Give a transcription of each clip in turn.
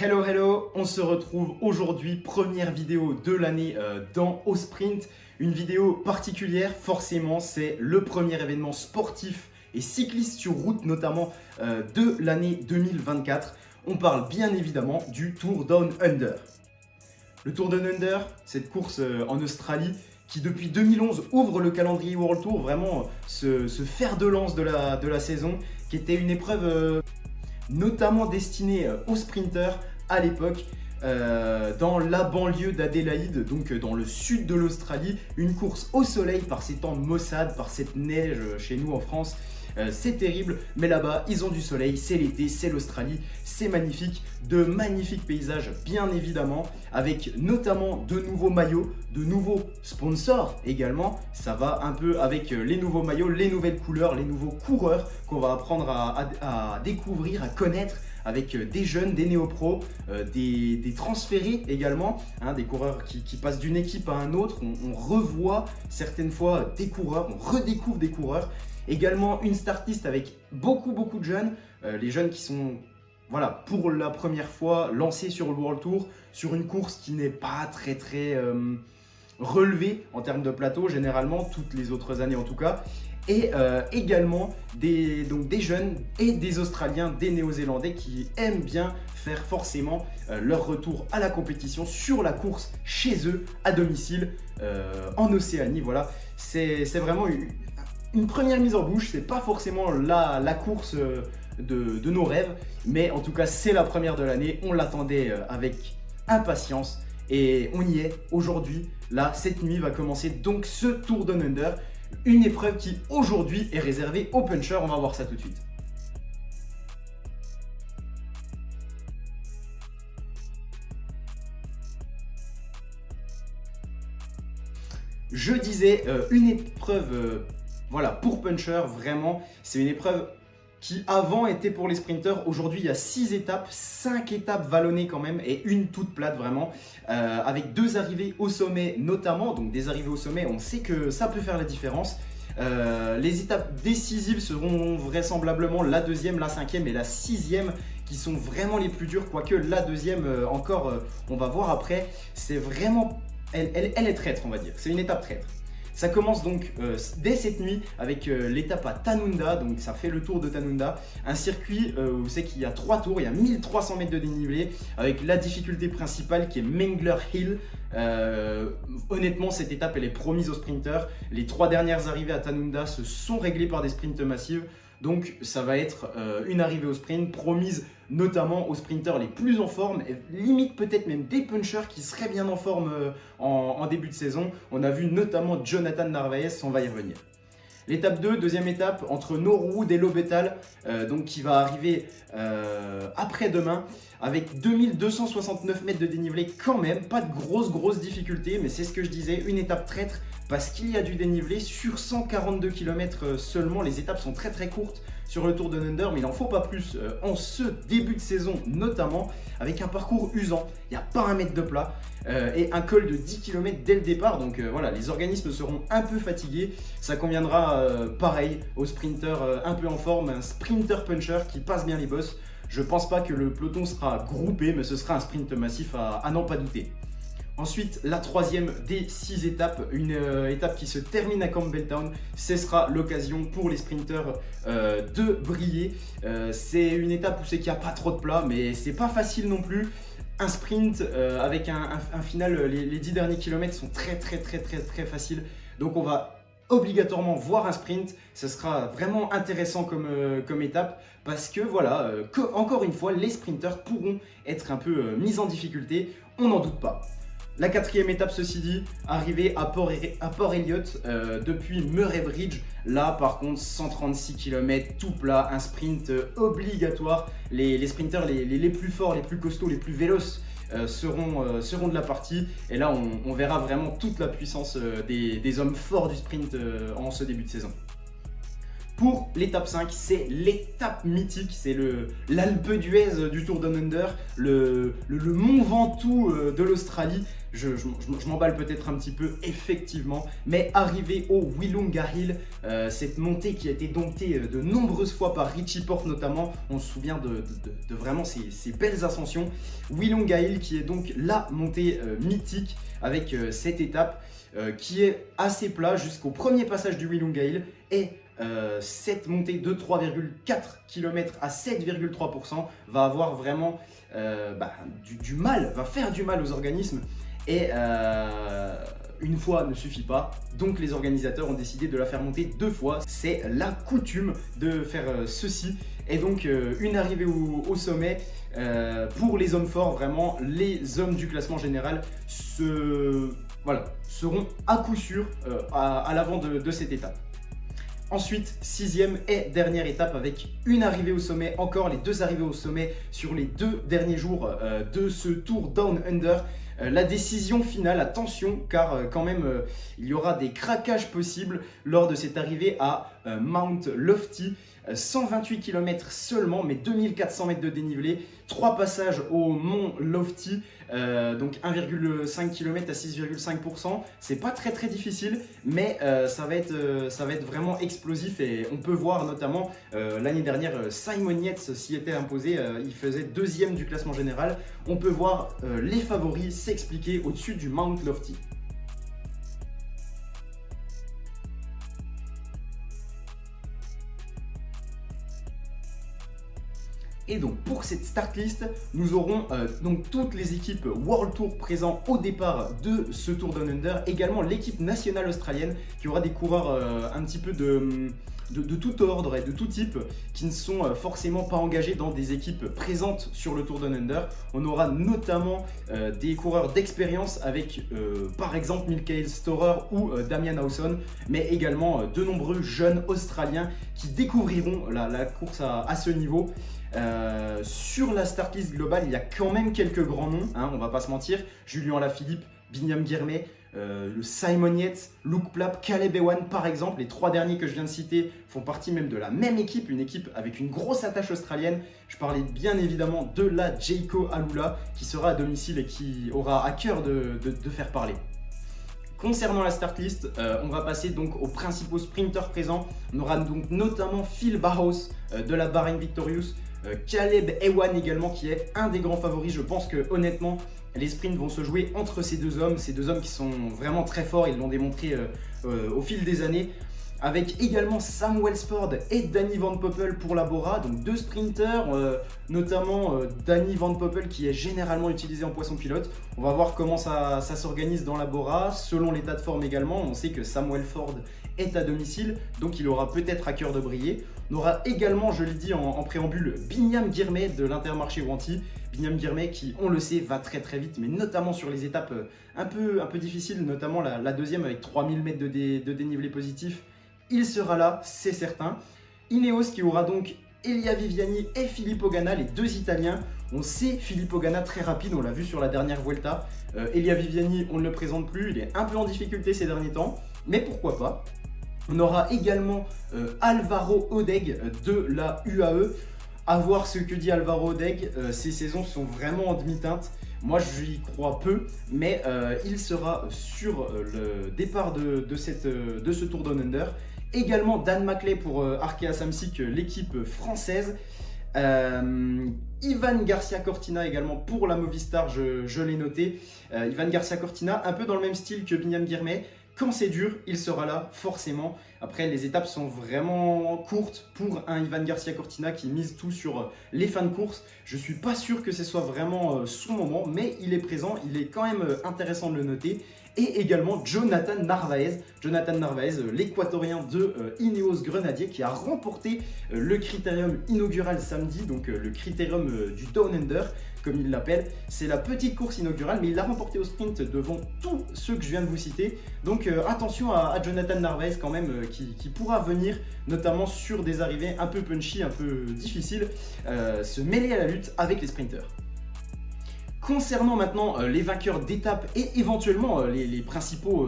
Hello, hello, on se retrouve aujourd'hui, première vidéo de l'année dans Au Sprint. Une vidéo particulière, forcément, c'est le premier événement sportif et cycliste sur route notamment de l'année 2024. On parle bien évidemment du Tour Down Under. Le Tour Down Under, cette course en Australie qui depuis 2011 ouvre le calendrier World Tour, vraiment ce fer de lance de la saison, qui était une épreuve notamment destinée aux sprinteurs à l'époque, dans la banlieue d'Adélaïde, donc dans le sud de l'Australie, une course au soleil par ces temps maussades, par cette neige chez nous en France. C'est terrible, mais là-bas, ils ont du soleil, c'est l'été, c'est l'Australie, c'est magnifique, de magnifiques paysages bien évidemment, avec notamment de nouveaux maillots, de nouveaux sponsors également. Ça va un peu avec les nouveaux maillots, les nouvelles couleurs, les nouveaux coureurs qu'on va apprendre à découvrir, à connaître, avec des jeunes, des néo-pros, des transférés également, hein, des coureurs qui passent d'une équipe à un autre. On revoit certaines fois des coureurs, on redécouvre des coureurs. Également une startlist avec beaucoup de jeunes, les jeunes qui sont voilà, pour la première fois lancés sur le World Tour, sur une course qui n'est pas très relevée en termes de plateau, généralement, toutes les autres années en tout cas. Et également des jeunes et des Australiens, des Néo-Zélandais qui aiment bien faire forcément leur retour à la compétition sur la course chez eux, à domicile, en Océanie. Voilà, c'est vraiment une première mise en bouche, c'est pas forcément la course de nos rêves, mais en tout cas c'est la première de l'année, on l'attendait avec impatience et on y est aujourd'hui. Là, cette nuit va commencer donc ce Tour Down Under, une épreuve qui aujourd'hui est réservée aux punchers, on va voir ça tout de suite. Je disais une épreuve voilà, pour puncher, vraiment, c'est une épreuve qui avant était pour les sprinters. Aujourd'hui, il y a 6 étapes, 5 étapes vallonnées quand même et une toute plate vraiment, avec 2 arrivées au sommet notamment. Donc des arrivées au sommet, on sait que ça peut faire la différence. Les étapes décisives seront vraisemblablement la deuxième, la cinquième et la sixième qui sont vraiment les plus dures, quoique la deuxième encore, on va voir après, c'est vraiment, elle est traître on va dire, c'est une étape traître. Ça commence donc dès cette nuit avec l'étape à Tanunda, donc ça fait le tour de Tanunda, un circuit où vous savez qu'il y a 3 tours, il y a 1300 mètres de dénivelé avec la difficulté principale qui est Mangler Hill. Honnêtement, cette étape elle est promise aux sprinters. Les 3 dernières arrivées à Tanunda se sont réglées par des sprints massives. Donc ça va être une arrivée au sprint promise notamment aux sprinters les plus en forme, et limite peut-être même des punchers qui seraient bien en forme en début de saison. On a vu notamment Jonathan Narvaez, on va y revenir. L'étape 2, deuxième étape entre Norwood et Lobetal, donc qui va arriver après-demain avec 2269 mètres de dénivelé quand même, pas de grosses difficultés, mais c'est ce que je disais, une étape traître parce qu'il y a du dénivelé sur 142 km seulement. Les étapes sont très courtes sur le Tour Down Under, mais il n'en faut pas plus en ce début de saison notamment, avec un parcours usant, il n'y a pas un mètre de plat et un col de 10 km dès le départ, donc voilà, les organismes seront un peu fatigués. Ça conviendra pareil aux sprinters un peu en forme, un sprinter puncher qui passe bien les bosses. Je pense pas que le peloton sera groupé, mais ce sera un sprint massif à n'en pas douter. Ensuite, la troisième des 6 étapes, une étape qui se termine à Campbelltown. Ce sera l'occasion pour les sprinters de briller. C'est une étape où c'est qu'il n'y a pas trop de plat, mais c'est pas facile non plus. Un sprint avec un final, les 10 derniers kilomètres sont très faciles. Donc on va obligatoirement voir un sprint. Ce sera vraiment intéressant comme étape parce que voilà, encore une fois, les sprinters pourront être un peu mis en difficulté. On n'en doute pas. La quatrième étape, ceci dit, arrivée à Port Elliott depuis Murray Bridge. Là, par contre, 136 km, tout plat, un sprint obligatoire. Les sprinters les plus forts, les plus costauds, les plus véloces seront de la partie. Et là, on verra vraiment toute la puissance des hommes forts du sprint en ce début de saison. Pour l'étape 5, c'est l'étape mythique, c'est l'Alpe d'Huez du Tour Down Under, le Mont Ventoux de l'Australie. Je m'emballe peut-être un petit peu, effectivement, mais arrivé au Willunga Hill, cette montée qui a été domptée de nombreuses fois par Richie Porte notamment, on se souvient de vraiment ces belles ascensions. Willunga Hill qui est donc la montée mythique avec cette étape qui est assez plat jusqu'au premier passage du Willunga Hill et cette montée de 3,4 km à 7,3% va avoir vraiment du mal, va faire du mal aux organismes. Et une fois ne suffit pas, donc les organisateurs ont décidé de la faire monter 2 fois. C'est la coutume de faire ceci. Et donc une arrivée au sommet pour les hommes forts, vraiment les hommes du classement général seront à coup sûr à l'avant de cette étape. Ensuite, 6e et dernière étape avec une arrivée au sommet, encore les 2 arrivées au sommet sur les 2 derniers jours de ce Tour Down Under. La décision finale, attention, car quand même il y aura des craquages possibles lors de cette arrivée à Mount Lofty. 128 km seulement, mais 2400 mètres de dénivelé, 3 passages au mont Lofty, donc 1,5 km à 6,5%. C'est pas très difficile, mais ça va être vraiment explosif. Et on peut voir notamment l'année dernière Simon Yates s'y était imposé, il faisait 2e du classement général. On peut voir les favoris s'expliquer au-dessus du Mount Lofty. Et donc pour cette start list, nous aurons donc toutes les équipes World Tour présentes au départ de ce Tour Down Under, également l'équipe nationale australienne qui aura des coureurs un petit peu de tout ordre et de tout type qui ne sont forcément pas engagés dans des équipes présentes sur le Tour Down Under. On aura notamment des coureurs d'expérience avec par exemple Michael Storer ou Damian Hawson, mais également de nombreux jeunes australiens qui découvriront la course à ce niveau. Sur la start list globale, il y a quand même quelques grands noms, hein, on va pas se mentir. Julien Alaphilippe, Binyam Girmay, le Simon Yates, Luke Plapp, Caleb Ewan par exemple. Les 3 derniers que je viens de citer font partie même de la même équipe, une équipe avec une grosse attache australienne. Je parlais bien évidemment de la Jayco Alula qui sera à domicile et qui aura à cœur de faire parler. Concernant la start list, on va passer donc aux principaux sprinters présents. On aura donc notamment Phil Bauhaus de la Bahrain Victorious, Caleb Ewan également qui est un des grands favoris. Je pense que honnêtement les sprints vont se jouer entre ces deux hommes qui sont vraiment très forts, ils l'ont démontré au fil des années. Avec également Sam Welsford et Danny Van Poppel pour la Bora, donc 2 sprinters, notamment Danny Van Poppel qui est généralement utilisé en poisson pilote. On va voir comment ça s'organise dans la Bora, selon l'état de forme également. On sait que Sam Welsford est à domicile, donc il aura peut-être à cœur de briller. On aura également, je l'ai dit en préambule, Binyam Girmay de l'Intermarché Wanty. Binyam Girmay qui, on le sait, va très vite, mais notamment sur les étapes un peu difficiles, notamment la deuxième avec 3000 mètres de dénivelé positif. Il sera là, c'est certain. Ineos qui aura donc Elia Viviani et Filippo Ganna, les 2 Italiens. On sait Filippo Ganna très rapide, on l'a vu sur la dernière Vuelta. Elia Viviani, on ne le présente plus, il est un peu en difficulté ces derniers temps, mais pourquoi pas. On aura également Alvaro Odeg de la UAE. À voir ce que dit Alvaro Odeg, ces saisons sont vraiment en demi-teinte. Moi j'y crois peu, mais il sera sur le départ de ce Tour Down Under. Également Dan Maclay pour Arkea Samsic, l'équipe française. Ivan Garcia Cortina également pour la Movistar, je l'ai noté. Ivan Garcia Cortina, un peu dans le même style que Binyam Girmay. Quand c'est dur, il sera là, forcément. Après, les étapes sont vraiment courtes pour un Ivan Garcia Cortina qui mise tout sur les fins de course. Je ne suis pas sûr que ce soit vraiment son moment, mais il est présent, il est quand même intéressant de le noter. Et également Jonathan Narvaez, l'équatorien de Ineos Grenadier qui a remporté le critérium inaugural samedi, donc le critérium du Down Under, comme il l'appelle. C'est la petite course inaugurale, mais il l'a remporté au sprint devant tous ceux que je viens de vous citer. Donc attention à Jonathan Narvaez quand même, qui pourra venir, notamment sur des arrivées un peu punchy, un peu difficiles, se mêler à la lutte avec les sprinters. Concernant maintenant les vainqueurs d'étapes et éventuellement les principaux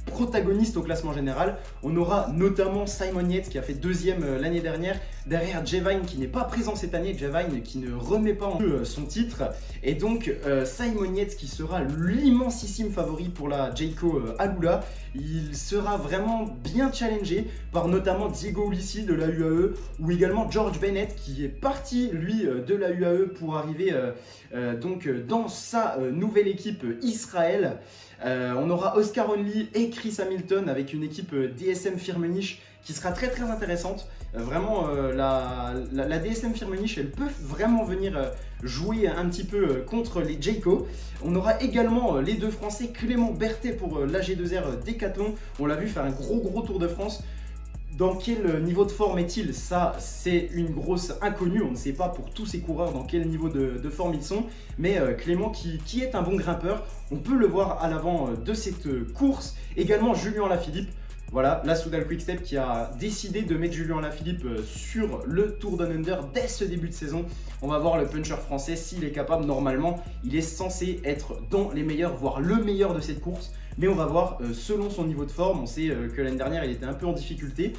protagonistes au classement général. On aura notamment Simon Yates qui a fait deuxième l'année dernière, derrière Jevine qui n'est pas présent cette année, Jevine qui ne remet pas en jeu son titre. Et donc Simon Yates qui sera l'immensissime favori pour la Jayco Alula. Il sera vraiment bien challengé par notamment Diego Ulissi de la UAE ou également George Bennett qui est parti lui de la UAE pour arriver donc dans sa nouvelle équipe Israël. On aura Oscar Only et Chris Hamilton avec une équipe DSM Firmenich qui sera très très intéressante. Vraiment la DSM Firmenich elle peut vraiment venir jouer un petit peu contre les Jayco. On aura également les deux Français Clément Berthet pour l'AG2R Décathlon. On l'a vu faire un gros Tour de France. Dans quel niveau de forme est-il? Ça, c'est une grosse inconnue. On ne sait pas pour tous ces coureurs dans quel niveau de forme ils sont. Mais Clément, qui est un bon grimpeur, on peut le voir à l'avant de cette course. Également, Julien Lafilippe. Voilà, la Soudal Quickstep qui a décidé de mettre Julien Lafilippe sur le Tour Down Under dès ce début de saison. On va voir le puncher français s'il est capable. Normalement, il est censé être dans les meilleurs, voire le meilleur de cette course. Mais on va voir selon son niveau de forme. On sait que l'année dernière, il était un peu en difficulté.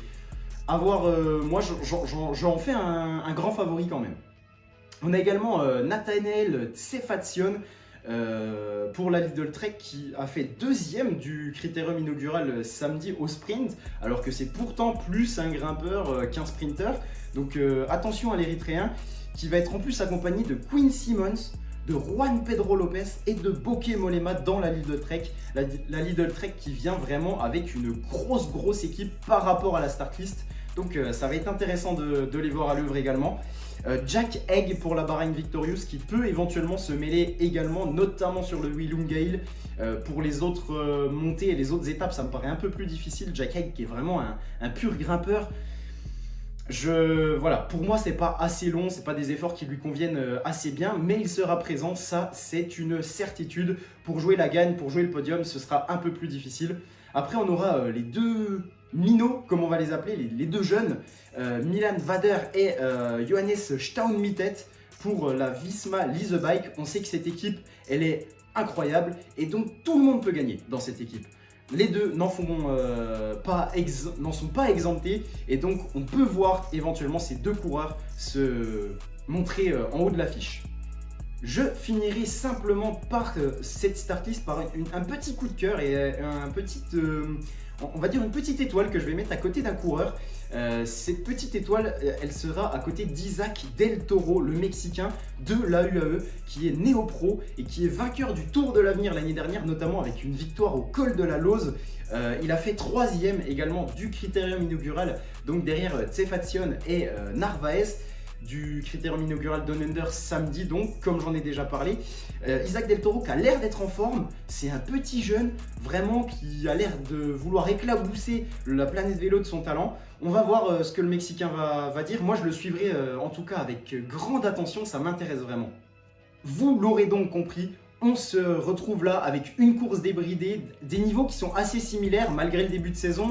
À voir, moi, j'en fais un grand favori quand même. On a également Nathanael Tsefatsion pour la Lidl Trek qui a fait deuxième du critérium inaugural samedi au sprint, alors que c'est pourtant plus un grimpeur qu'un sprinter. Donc attention à l'Érythréen qui va être en plus accompagné de Quinn Simmons, de Juan Pedro Lopez et de Bokeh Mollema dans la Lidl Trek. La Lidl Trek qui vient vraiment avec une grosse équipe par rapport à la start list. Donc ça va être intéressant de les voir à l'œuvre également. Jack Egg pour la Bahrain Victorious qui peut éventuellement se mêler également, notamment sur le Willunga Hill. Pour les autres montées et les autres étapes, ça me paraît un peu plus difficile. Jack Egg qui est vraiment un pur grimpeur. Voilà, pour moi c'est pas assez long, c'est pas des efforts qui lui conviennent assez bien, mais il sera présent, ça c'est une certitude. Pour jouer la gagne, pour jouer le podium, ce sera un peu plus difficile. Après on aura les deux minots, comme on va les appeler, les deux jeunes, Milan Vader et Johannes Staunmittet pour la Visma Lease Bike. On sait que cette équipe, elle est incroyable et donc tout le monde peut gagner dans cette équipe. Les deux n'en sont pas exemptés et donc on peut voir éventuellement ces deux coureurs se montrer en haut de l'affiche. Je finirai simplement par cette start list par un petit coup de cœur et on va dire une petite étoile que je vais mettre à côté d'un coureur. Cette petite étoile, elle sera à côté d'Isaac Del Toro, le Mexicain de la UAE, qui est néo-pro et qui est vainqueur du Tour de l'Avenir l'année dernière, notamment avec une victoire au col de la Lose. Il a fait troisième également du critérium inaugural, donc derrière Tsefatsion et Narvaez. Du critérium inaugural Down Under samedi, donc comme j'en ai déjà parlé. Isaac Del Toro qui a l'air d'être en forme, c'est un petit jeune vraiment qui a l'air de vouloir éclabousser la planète vélo de son talent. On va voir ce que le Mexicain va dire. Moi je le suivrai en tout cas avec grande attention, ça m'intéresse vraiment. Vous l'aurez donc compris, on se retrouve là avec une course débridée, des niveaux qui sont assez similaires malgré le début de saison.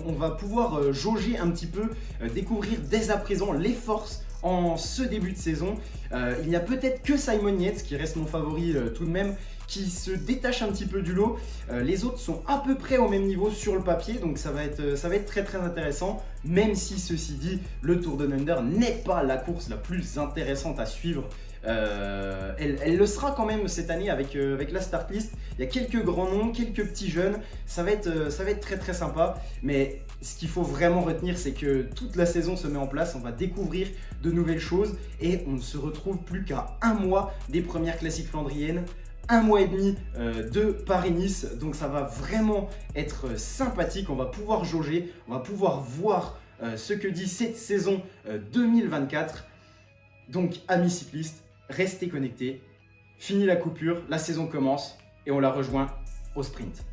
On va pouvoir jauger un petit peu, découvrir dès à présent les forces en ce début de saison. Il n'y a peut-être que Simon Yates qui reste mon favori tout de même, qui se détache un petit peu du lot. Les autres sont à peu près au même niveau sur le papier, donc ça va être très intéressant, même si ceci dit, le Tour Down Under n'est pas la course la plus intéressante à suivre. Elle le sera quand même cette année avec la start list. Il y a quelques grands noms, quelques petits jeunes, ça va être très sympa. Mais ce qu'il faut vraiment retenir, c'est que toute la saison se met en place, on va découvrir de nouvelles choses et on ne se retrouve plus qu'à un mois des premières classiques flandriennes, un mois et demi de Paris-Nice, donc ça va vraiment être sympathique. On va pouvoir jauger, on va pouvoir voir ce que dit cette saison 2024. Donc amis cyclistes, restez connectés, fini la coupure, la saison commence et on la rejoint au sprint.